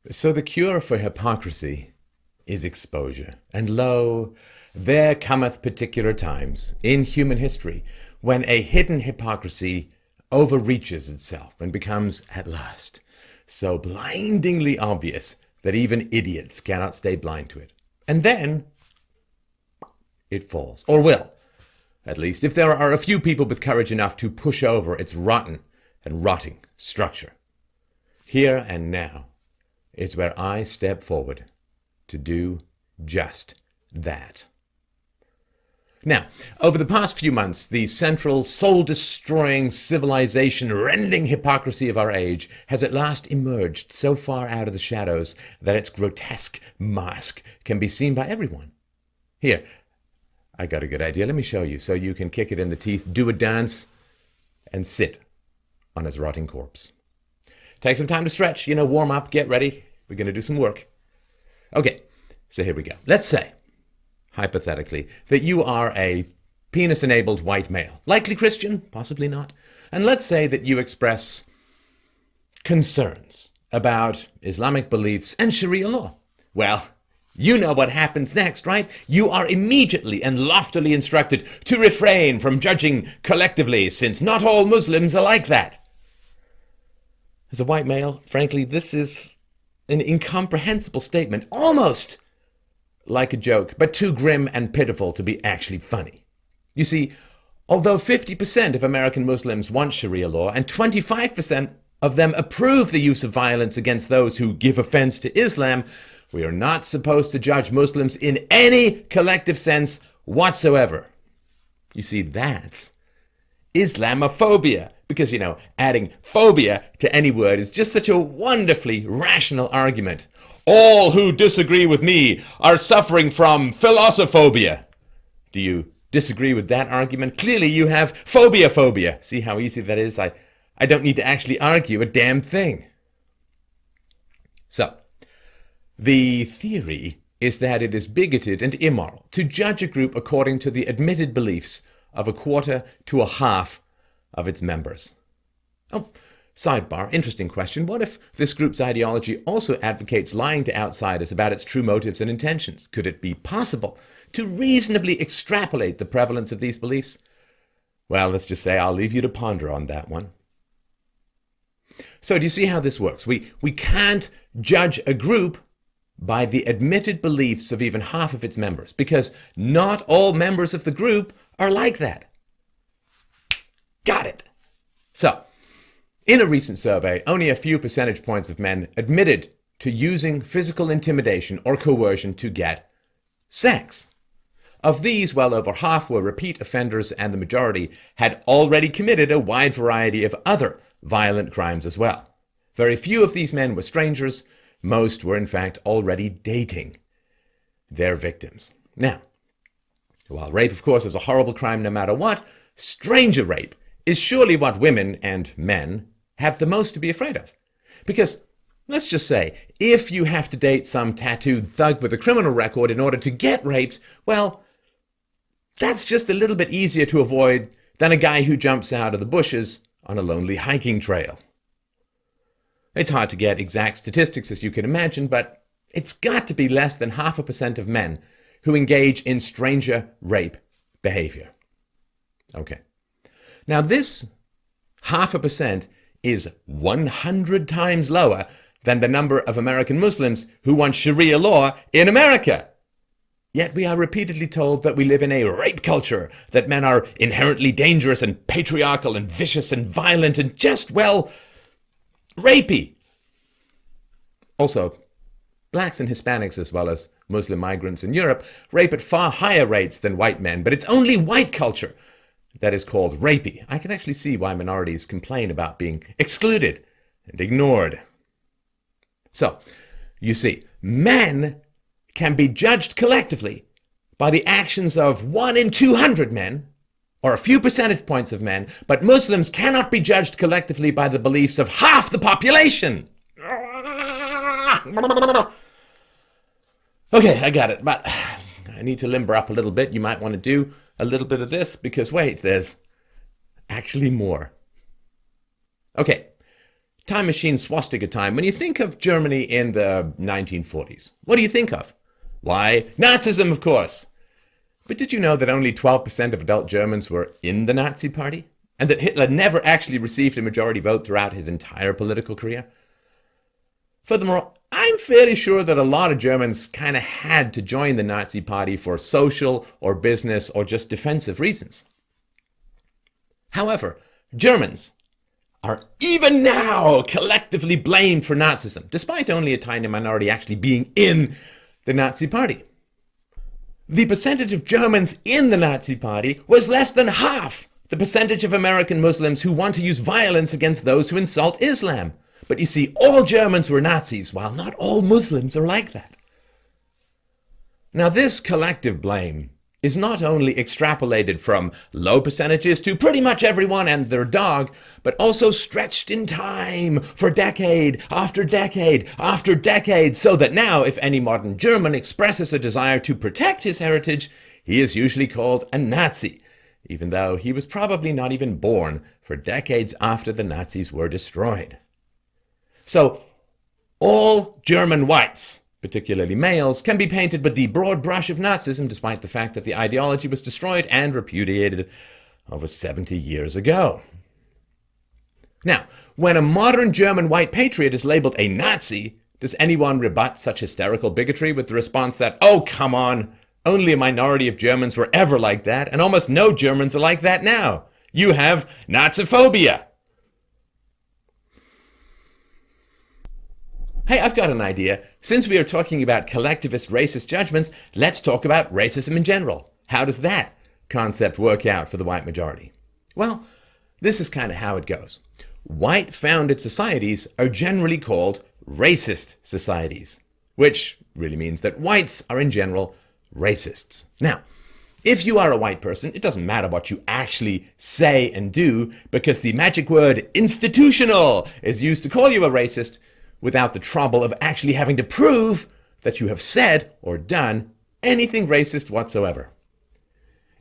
So the cure for hypocrisy is exposure. And lo, there cometh particular times in human history when a hidden hypocrisy overreaches itself and becomes at last so blindingly obvious that even idiots cannot stay blind to it. And then it falls, or will, at least if there are a few people with courage enough to push over its rotten and rotting structure. Here and now is where I step forward to do just that. Now, over the past few months, the central, soul-destroying, civilization-rending hypocrisy of our age has at last emerged so far out of the shadows that its grotesque mask can be seen by everyone. Here, I got a good idea. Let me show you so you can kick it in the teeth, do a dance, and sit on its rotting corpse. Take some time to stretch, warm up, get ready. We're going to do some work. Okay, so here we go. Let's say, hypothetically, that you are a penis-enabled white male, likely Christian, possibly not. And let's say that you express concerns about Islamic beliefs and Sharia law. Well, you know what happens next, right? You are immediately and loftily instructed to refrain from judging collectively, since not all Muslims are like that. As a white male, frankly, this is an incomprehensible statement, almost like a joke, but too grim and pitiful to be actually funny. You see, although 50% of American Muslims want Sharia law and 25% of them approve the use of violence against those who give offense to Islam, we are not supposed to judge Muslims in any collective sense whatsoever. You see, that's Islamophobia. Because, adding phobia to any word is just such a wonderfully rational argument. All who disagree with me are suffering from philosophophobia. Do you disagree with that argument? Clearly you have phobia. See how easy that is? I don't need to actually argue a damn thing. So, the theory is that it is bigoted and immoral to judge a group according to the admitted beliefs of a quarter to a half of its members. Oh, sidebar, interesting question. What if this group's ideology also advocates lying to outsiders about its true motives and intentions? Could it be possible to reasonably extrapolate the prevalence of these beliefs? Well, let's just say I'll leave you to ponder on that one. So do you see how this works? We can't judge a group by the admitted beliefs of even half of its members, because not all members of the group are like that. Got it. So, in a recent survey, only a few percentage points of men admitted to using physical intimidation or coercion to get sex. Of these, well over half were repeat offenders, and the majority had already committed a wide variety of other violent crimes as well. Very few of these men were strangers. Most were, in fact, already dating their victims. Now, while rape, of course, is a horrible crime no matter what, stranger rape is surely what women and men have the most to be afraid of. Because, let's just say, if you have to date some tattooed thug with a criminal record in order to get raped, well, that's just a little bit easier to avoid than a guy who jumps out of the bushes on a lonely hiking trail. It's hard to get exact statistics, as you can imagine, but it's got to be less than 0.5% of men who engage in stranger rape behavior. Okay. Now this 0.5% is 100 times lower than the number of American Muslims who want Sharia law in America. Yet we are repeatedly told that we live in a rape culture, that men are inherently dangerous and patriarchal and vicious and violent and just, well, rapey. Also, blacks and Hispanics, as well as Muslim migrants in Europe, rape at far higher rates than white men, but it's only white culture that is called rapey. I can actually see why minorities complain about being excluded and ignored. So, you see, men can be judged collectively by the actions of 1 in 200 men, or a few percentage points of men, but Muslims cannot be judged collectively by the beliefs of half the population. Okay, I got it, but I need to limber up a little bit. You might want to do a little bit of this, because wait, there's actually more. Okay, time machine swastika time, when you think of Germany in the 1940s, what do you think of? Why, Nazism, of course. But did you know that only 12% of adult Germans were in the Nazi Party? And that Hitler never actually received a majority vote throughout his entire political career? Furthermore, I'm fairly sure that a lot of Germans kind of had to join the Nazi Party for social or business or just defensive reasons. However, Germans are even now collectively blamed for Nazism, despite only a tiny minority actually being in the Nazi Party. The percentage of Germans in the Nazi Party was less than half the percentage of American Muslims who want to use violence against those who insult Islam. But you see, all Germans were Nazis, while not all Muslims are like that. Now, this collective blame is not only extrapolated from low percentages to pretty much everyone and their dog, but also stretched in time for decade after decade after decade, so that now, if any modern German expresses a desire to protect his heritage, he is usually called a Nazi, even though he was probably not even born for decades after the Nazis were destroyed. So, all German whites, particularly males, can be painted with the broad brush of Nazism, despite the fact that the ideology was destroyed and repudiated over 70 years ago. Now, when a modern German white patriot is labeled a Nazi, does anyone rebut such hysterical bigotry with the response that, oh, come on, only a minority of Germans were ever like that, and almost no Germans are like that now. You have Naziphobia. Hey, I've got an idea. Since we are talking about collectivist racist judgments, let's talk about racism in general. How does that concept work out for the white majority? Well, this is kind of how it goes. White-founded societies are generally called racist societies, which really means that whites are in general racists. Now, if you are a white person, it doesn't matter what you actually say and do, because the magic word institutional is used to call you a racist without the trouble of actually having to prove that you have said or done anything racist whatsoever.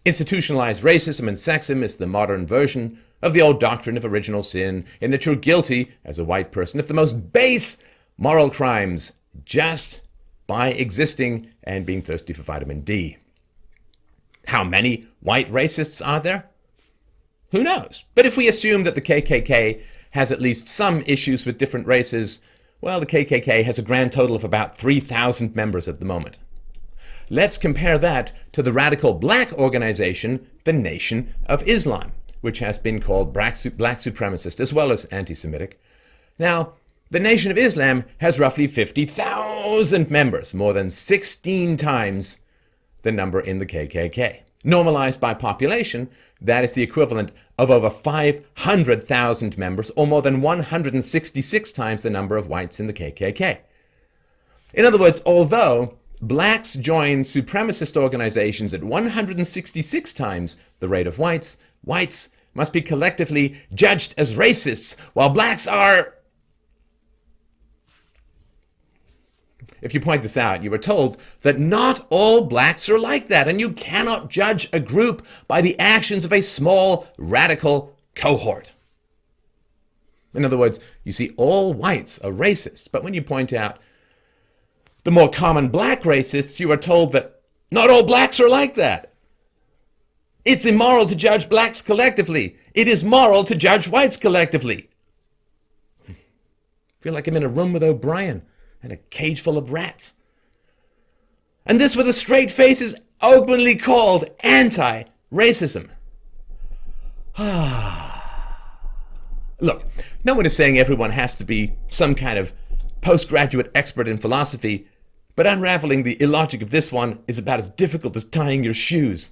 Institutionalized racism and sexism is the modern version of the old doctrine of original sin, in that you're guilty as a white person of the most base moral crimes just by existing and being thirsty for vitamin D. How many white racists are there? Who knows? But if we assume that the KKK has at least some issues with different races, well, the KKK has a grand total of about 3,000 members at the moment. Let's compare that to the radical black organization, the Nation of Islam, which has been called black supremacist as well as anti-Semitic. Now, the Nation of Islam has roughly 50,000 members, more than 16 times the number in the KKK. Normalized by population, that is the equivalent of over 500,000 members, or more than 166 times the number of whites in the KKK. In other words, although blacks join supremacist organizations at 166 times the rate of whites, whites must be collectively judged as racists, while blacks are... If you point this out, you were told that not all blacks are like that, and you cannot judge a group by the actions of a small, radical cohort. In other words, you see, all whites are racist, but when you point out the more common black racists, you are told that not all blacks are like that. It's immoral to judge blacks collectively. It is moral to judge whites collectively. I feel like I'm in a room with O'Brien and a cage full of rats. And this with a straight face is openly called anti-racism. Look, no one is saying everyone has to be some kind of postgraduate expert in philosophy, but unraveling the illogic of this one is about as difficult as tying your shoes.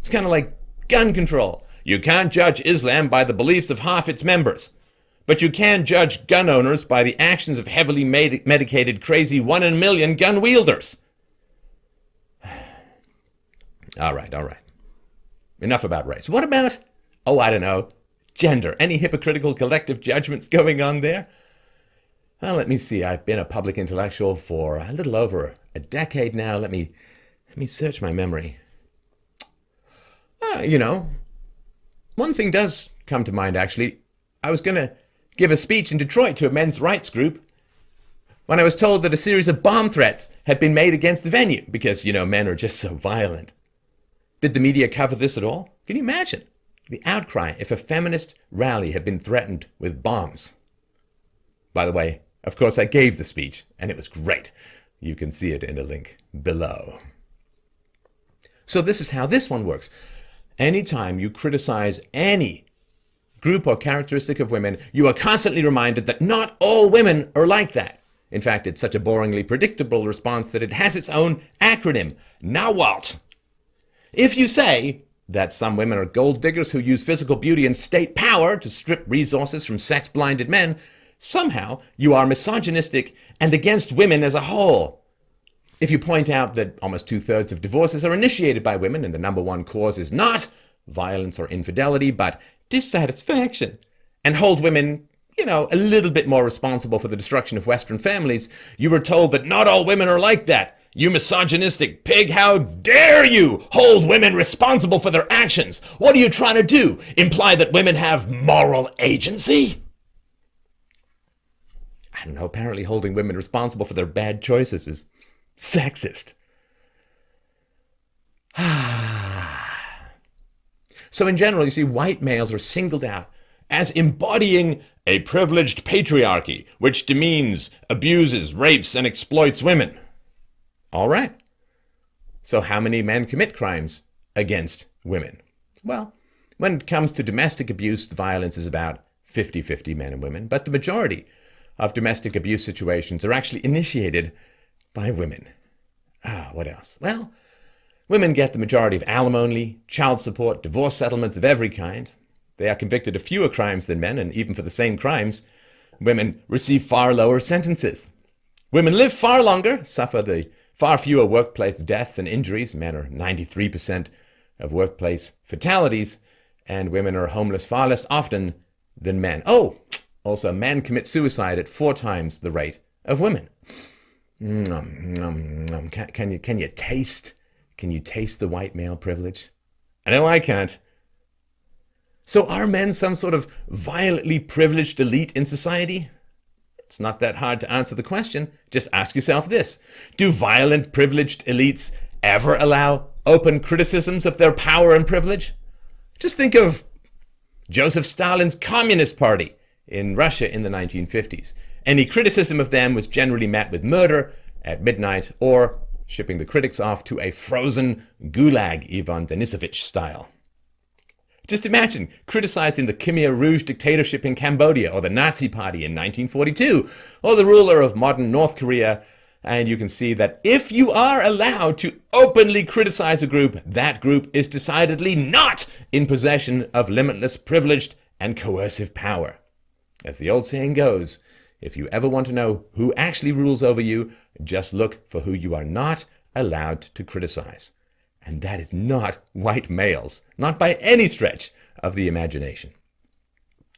It's kind of like gun control. You can't judge Islam by the beliefs of half its members, but you can judge gun owners by the actions of heavily medicated, crazy 1 in a million gun wielders. All right. Enough about race. What about, I don't know, gender? Any hypocritical collective judgments going on there? Well, let me see. I've been a public intellectual for a little over a decade now. Let me search my memory. One thing does come to mind, actually. I was going to give a speech in Detroit to a men's rights group when I was told that a series of bomb threats had been made against the venue because, men are just so violent. Did the media cover this at all? Can you imagine the outcry if a feminist rally had been threatened with bombs? By the way, of course, I gave the speech, and it was great. You can see it in a link below. So this is how this one works. Anytime you criticize any group or characteristic of women, you are constantly reminded that not all women are like that. In fact, it's such a boringly predictable response that it has its own acronym, NAWALT. If you say that some women are gold diggers who use physical beauty and state power to strip resources from sex-blinded men, somehow you are misogynistic and against women as a whole. If you point out that almost 2/3 of divorces are initiated by women and the number one cause is not violence or infidelity, but dissatisfaction, and hold women, a little bit more responsible for the destruction of Western families, you were told that not all women are like that. You misogynistic pig, how dare you hold women responsible for their actions? What are you trying to do? Imply that women have moral agency? I don't know, apparently holding women responsible for their bad choices is sexist. So in general, you see, white males are singled out as embodying a privileged patriarchy, which demeans, abuses, rapes, and exploits women. All right. So how many men commit crimes against women? Well, when it comes to domestic abuse, the violence is about 50-50 men and women, but the majority of domestic abuse situations are actually initiated by women. What else? Well, women get the majority of alimony, child support, divorce settlements of every kind. They are convicted of fewer crimes than men, and even for the same crimes, women receive far lower sentences. Women live far longer, suffer the far fewer workplace deaths and injuries. Men are 93% of workplace fatalities, and women are homeless far less often than men. Oh, also, men commit suicide at 4 times the rate of women. Can you taste the white male privilege? I know I can't. So are men some sort of violently privileged elite in society? It's not that hard to answer the question. Just ask yourself this. Do violent privileged elites ever allow open criticisms of their power and privilege? Just think of Joseph Stalin's Communist Party in Russia in the 1950s. Any criticism of them was generally met with murder at midnight or shipping the critics off to a frozen gulag, Ivan Denisovich style. Just imagine criticizing the Khmer Rouge dictatorship in Cambodia, or the Nazi Party in 1942, or the ruler of modern North Korea, and you can see that if you are allowed to openly criticize a group, that group is decidedly not in possession of limitless, privileged, and coercive power. As the old saying goes, if you ever want to know who actually rules over you, just look for who you are not allowed to criticize. And that is not white males, not by any stretch of the imagination.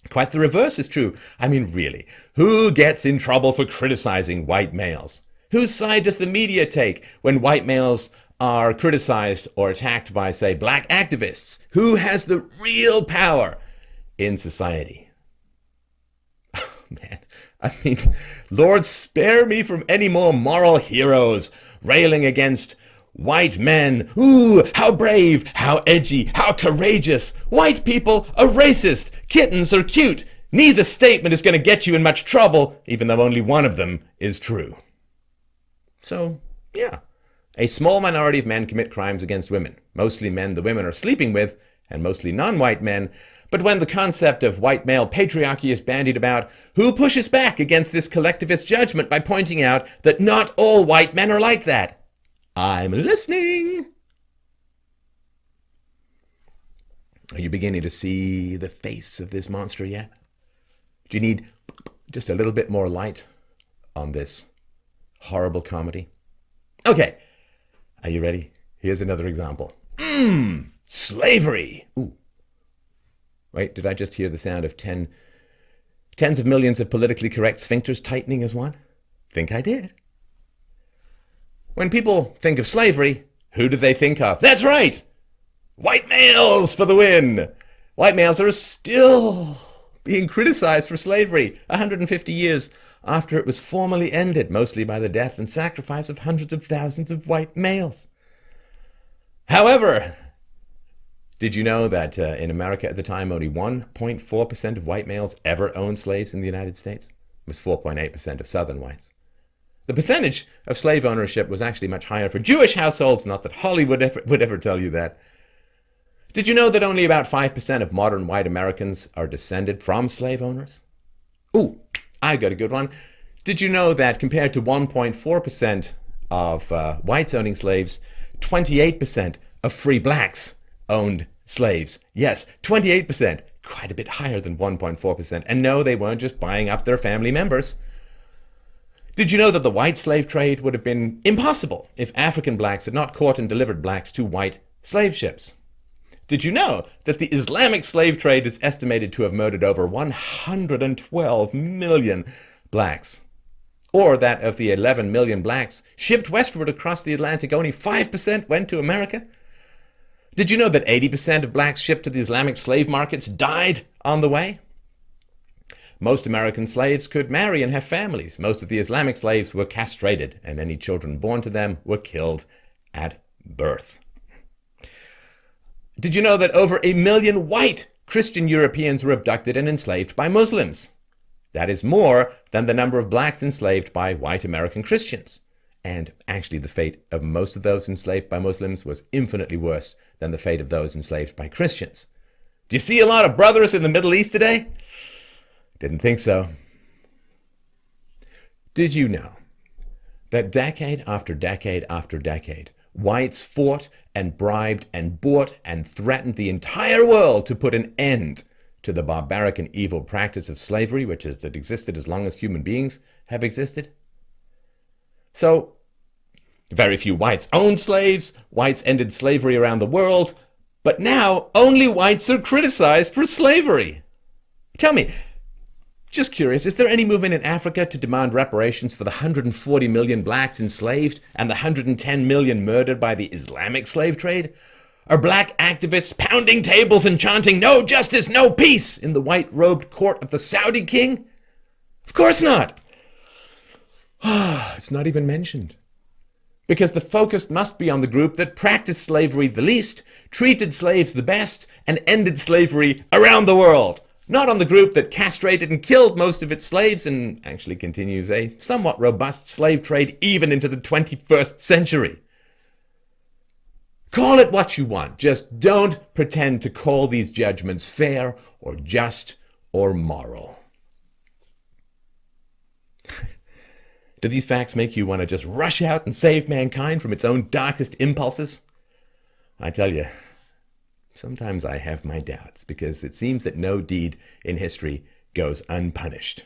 Quite the reverse is true. I mean, really, who gets in trouble for criticizing white males? Whose side does the media take when white males are criticized or attacked by, say, black activists? Who has the real power in society? Oh, man. I mean, Lord, spare me from any more moral heroes railing against white men. Ooh, how brave, how edgy, how courageous. White people are racist. Kittens are cute. Neither statement is going to get you in much trouble, even though only one of them is true. So, yeah, a small minority of men commit crimes against women. Mostly men the women are sleeping with, and mostly non-white men. But when the concept of white male patriarchy is bandied about, who pushes back against this collectivist judgment by pointing out that not all white men are like that? I'm listening. Are you beginning to see the face of this monster yet? Do you need just a little bit more light on this horrible comedy? Okay, are you ready? Here's another example. Slavery. Ooh. Wait, did I just hear the sound of tens of millions of politically correct sphincters tightening as one? Think I did. When people think of slavery, who do they think of? That's right! White males for the win! White males are still being criticized for slavery 150 years after it was formally ended, mostly by the death and sacrifice of hundreds of thousands of white males. However, did you know that in America at the time, only 1.4% of white males ever owned slaves in the United States? It was 4.8% of Southern whites. The percentage of slave ownership was actually much higher for Jewish households, not that Hollywood would ever tell you that. Did you know that only about 5% of modern white Americans are descended from slave owners? Ooh, I got a good one. Did you know that compared to 1.4% of whites owning slaves, 28% of free blacks owned slaves? Yes, 28%, quite a bit higher than 1.4%. And no, they weren't just buying up their family members. Did you know that the white slave trade would have been impossible if African blacks had not caught and delivered blacks to white slave ships? Did you know that the Islamic slave trade is estimated to have murdered over 112 million blacks? Or that of the 11 million blacks shipped westward across the Atlantic, only 5% went to America? Did you know that 80% of blacks shipped to the Islamic slave markets died on the way? Most American slaves could marry and have families. Most of the Islamic slaves were castrated, and any children born to them were killed at birth. Did you know that over 1 million white Christian Europeans were abducted and enslaved by Muslims? That is more than the number of blacks enslaved by white American Christians. And actually, the fate of most of those enslaved by Muslims was infinitely worse than the fate of those enslaved by Christians. Do you see a lot of brothers in the Middle East today? Didn't think so. Did you know that decade after decade after decade, whites fought and bribed and bought and threatened the entire world to put an end to the barbaric and evil practice of slavery, which has existed as long as human beings have existed? So, very few whites owned slaves, whites ended slavery around the world, but now only whites are criticized for slavery. Tell me, just curious, is there any movement in Africa to demand reparations for the 140 million blacks enslaved and the 110 million murdered by the Islamic slave trade? Are black activists pounding tables and chanting, "No justice, no peace," in the white-robed court of the Saudi king? Of course not. It's not even mentioned. Because the focus must be on the group that practiced slavery the least, treated slaves the best, and ended slavery around the world. Not on the group that castrated and killed most of its slaves and actually continues a somewhat robust slave trade even into the 21st century. Call it what you want. Just don't pretend to call these judgments fair or just or moral. Do these facts make you want to just rush out and save mankind from its own darkest impulses? I tell you, sometimes I have my doubts, because it seems that no deed in history goes unpunished.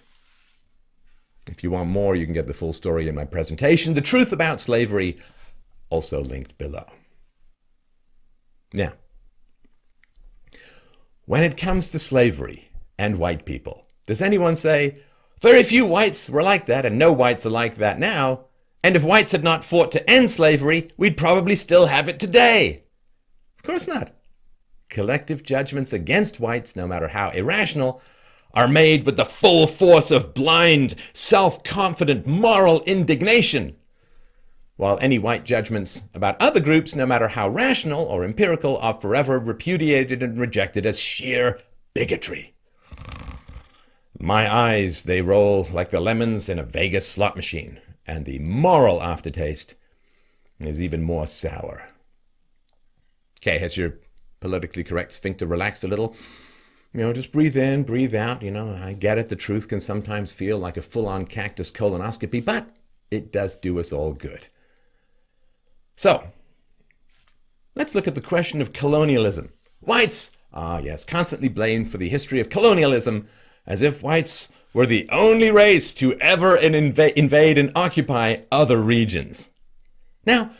If you want more, you can get the full story in my presentation, The Truth About Slavery, also linked below. Now, when it comes to slavery and white people, does anyone say, very few whites were like that and no whites are like that now, and if whites had not fought to end slavery, we'd probably still have it today? Of course not. Collective judgments against whites, no matter how irrational, are made with the full force of blind, self-confident moral indignation, while any white judgments about other groups, no matter how rational or empirical, are forever repudiated and rejected as sheer bigotry. My eyes, they roll like the lemons in a Vegas slot machine, and the moral aftertaste is even more sour. Okay, has your politically correct sphincter relaxed a little? Just breathe in, breathe out. I get it. The truth can sometimes feel like a full-on cactus colonoscopy, but it does do us all good. So, let's look at the question of colonialism. Whites, constantly blamed for the history of colonialism, as if whites were the only race to ever invade and occupy other regions. Now,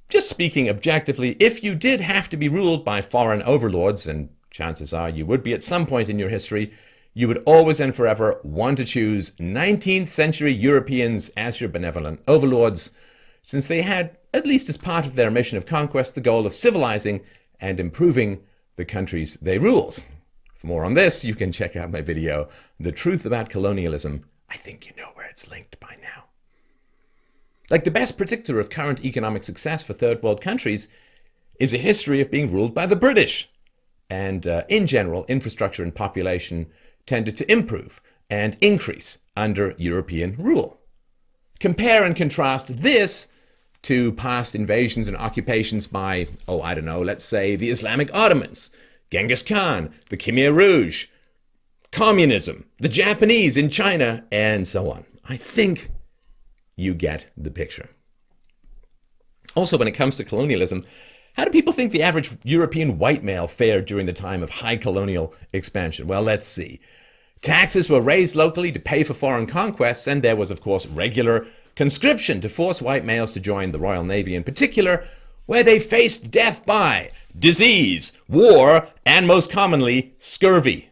just speaking objectively, if you did have to be ruled by foreign overlords, and chances are you would be at some point in your history, you would always and forever want to choose 19th century Europeans as your benevolent overlords, since they had, at least as part of their mission of conquest, the goal of civilizing and improving the countries they ruled. For more on this, you can check out my video, The Truth About Colonialism. I think you know where it's linked by now. Like, the best predictor of current economic success for third world countries is a history of being ruled by the British. And in general, infrastructure and population tended to improve and increase under European rule. Compare and contrast this to past invasions and occupations by, I don't know, let's say the Islamic Ottomans, Genghis Khan, the Khmer Rouge, communism, the Japanese in China, and so on. I think you get the picture. Also, when it comes to colonialism, how do people think the average European white male fared during the time of high colonial expansion? Well, let's see. Taxes were raised locally to pay for foreign conquests, and there was, of course, regular conscription to force white males to join the Royal Navy in particular, where they faced death by disease, war, and most commonly, scurvy.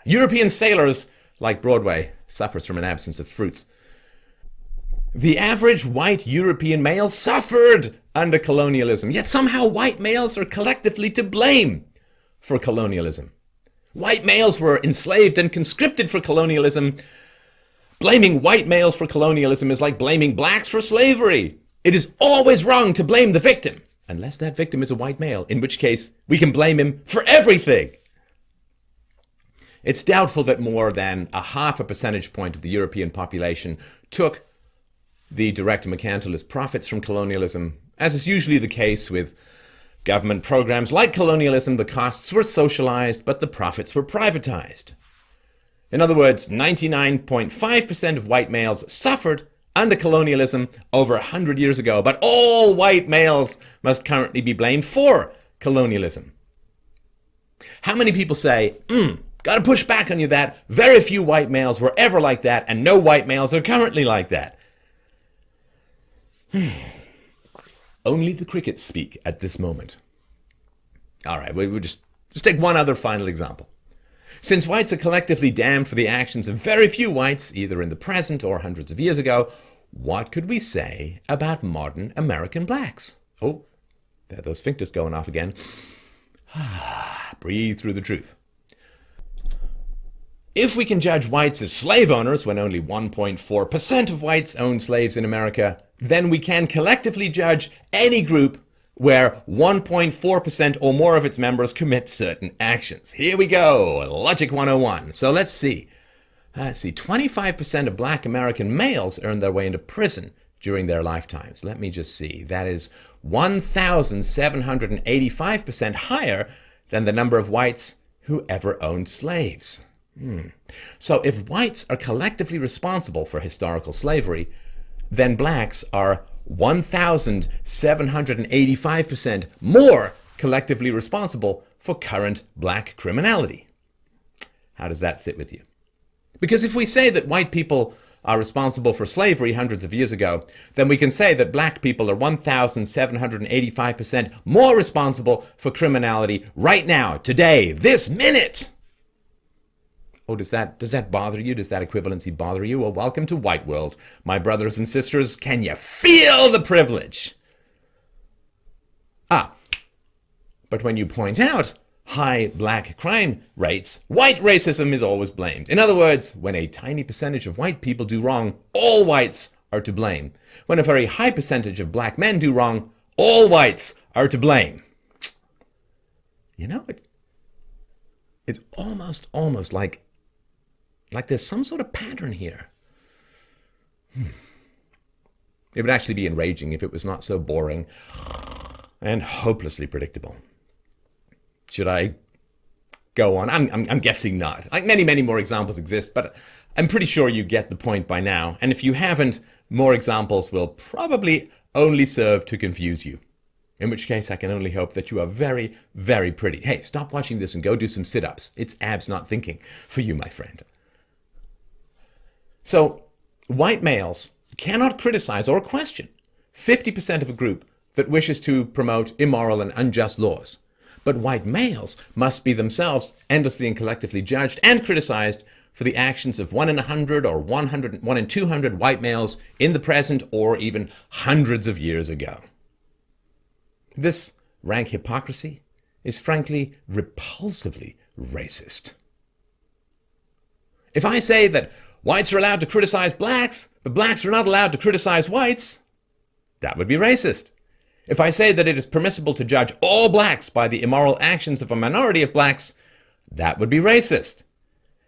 European sailors, like Broadway, suffers from an absence of fruits. The average white European male suffered under colonialism, yet somehow white males are collectively to blame for colonialism. White males were enslaved and conscripted for colonialism. Blaming white males for colonialism is like blaming blacks for slavery. It is always wrong to blame the victim, unless that victim is a white male, in which case we can blame him for everything. It's doubtful that more than 0.5 percentage point of the European population took the direct mercantilist profits from colonialism. As is usually the case with government programs like colonialism, the costs were socialized, but the profits were privatized. In other words, 99.5% of white males suffered under colonialism over 100 years ago, but all white males must currently be blamed for colonialism. How many people say, gotta push back on you that very few white males were ever like that, and no white males are currently like that? Only the crickets speak at this moment. All right, we'll just take one other final example. Since whites are collectively damned for the actions of very few whites, either in the present or hundreds of years ago, what could we say about modern American blacks? Oh, there are those sphincters going off again. Breathe through the truth. If we can judge whites as slave owners when only 1.4% of whites own slaves in America, then we can collectively judge any group where 1.4% or more of its members commit certain actions. Here we go, Logic 101. So let's see. 25% of black American males earned their way into prison during their lifetimes. Let me just see. That is 1,785% higher than the number of whites who ever owned slaves. So if whites are collectively responsible for historical slavery, then blacks are 1,785% more collectively responsible for current black criminality. How does that sit with you? Because if we say that white people are responsible for slavery hundreds of years ago, then we can say that black people are 1,785% more responsible for criminality right now, today, this minute. Oh, does that bother you? Does that equivalency bother you? Well, welcome to White World, my brothers and sisters. Can you feel the privilege? But when you point out high black crime rates, white racism is always blamed. In other words, when a tiny percentage of white people do wrong, all whites are to blame. When a very high percentage of black men do wrong, all whites are to blame. You know, it's almost like there's some sort of pattern here. It would actually be enraging if it was not so boring and hopelessly predictable. Should I go on? I'm guessing not. Like many more examples exist, but I'm pretty sure you get the point by now. And if you haven't, more examples will probably only serve to confuse you. In which case, I can only hope that you are very, very pretty. Hey, stop watching this and go do some sit-ups. It's abs not thinking for you, my friend. So, white males cannot criticize or question 50% of a group that wishes to promote immoral and unjust laws. But white males must be themselves endlessly and collectively judged and criticized for the actions of 1 in 100 or 1 in 200 white males in the present or even hundreds of years ago. This rank hypocrisy is frankly repulsively racist. If I say that whites are allowed to criticize blacks, but blacks are not allowed to criticize whites, that would be racist. If I say that it is permissible to judge all blacks by the immoral actions of a minority of blacks, that would be racist.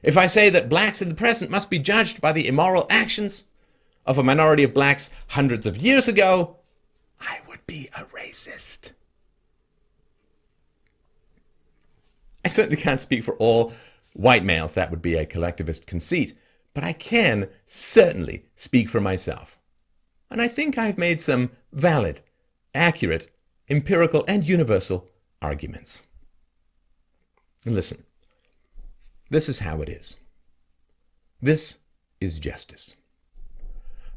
If I say that blacks in the present must be judged by the immoral actions of a minority of blacks hundreds of years ago, I would be a racist. I certainly can't speak for all white males. That would be a collectivist conceit. But I can certainly speak for myself. And I think I've made some valid, accurate, empirical, and universal arguments. And listen, this is how it is. This is justice.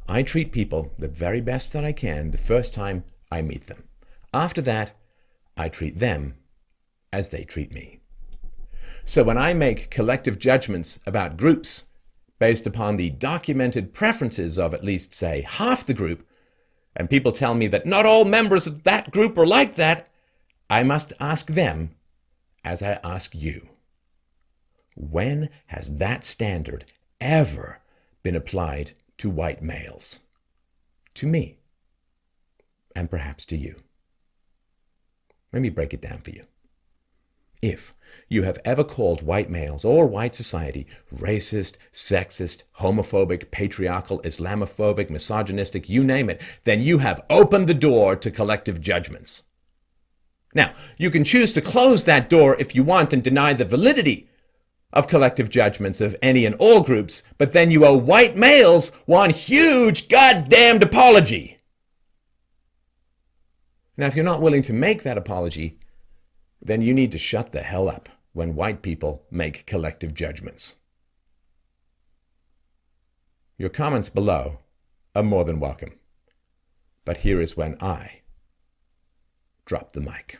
I treat people the very best that I can the first time I meet them. After that, I treat them as they treat me. So when I make collective judgments about groups based upon the documented preferences of at least, say, half the group, and people tell me that not all members of that group are like that, I must ask them as I ask you. When has that standard ever been applied to white males? To me, and perhaps to you. Let me break it down for you. If you have ever called white males or white society racist, sexist, homophobic, patriarchal, Islamophobic, misogynistic, you name it, then you have opened the door to collective judgments. Now, you can choose to close that door if you want and deny the validity of collective judgments of any and all groups, but then you owe white males one huge goddamned apology. Now, if you're not willing to make that apology, then you need to shut the hell up when white people make collective judgments. Your comments below are more than welcome. But here is when I drop the mic.